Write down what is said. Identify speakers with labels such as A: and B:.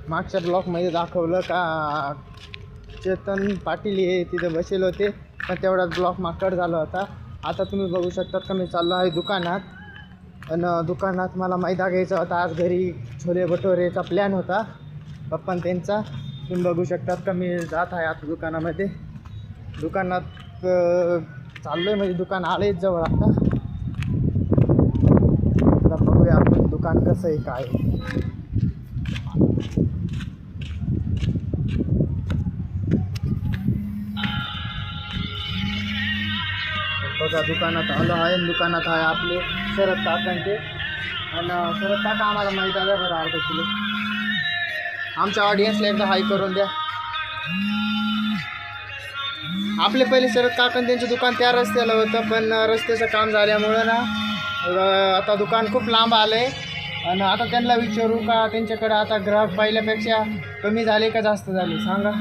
A: मागच्या ब्लॉकमध्ये दाखवलं का चेतन पाटील हे तिथे बसेल होते, पण तेवढाच ब्लॉक मागकड झाला होता. आता तुम्ही बघू शकता का मी चाललो आहे दुकानात. आणि दुकानात मला मैदा घ्यायचा होता. आज घरी छोले भटोरेचा प्लॅन होता पप्पा त्यांचा. तुम्ही बघू शकतात का मी जात आहे आता दुकानामध्ये. दुकानात चाललो आहे, म्हणजे दुकान आलेच जवळ. आता बघूया आपण दुकान कसं आहे काय. बघा दुकानात आलो आहे. दुकानात आहे आपले शरद काकांचे. आणि शरद काका आम्हाला मैदा द्या बरं अर्धा किलो. आमच्या ऑडियन्सला एकदा हाय करून द्या. आपले पहिले शरद काकां त्यांचं दुकान त्या रस्त्याला होतं, पण रस्त्याचं काम झाल्यामुळं ना आता दुकान खूप लांब आलं आहे. आणि आता त्यांना विचारू का त्यांच्याकडे आता ग्राहक पहिल्यापेक्षा कमी झाले का जास्त झाले सांगा.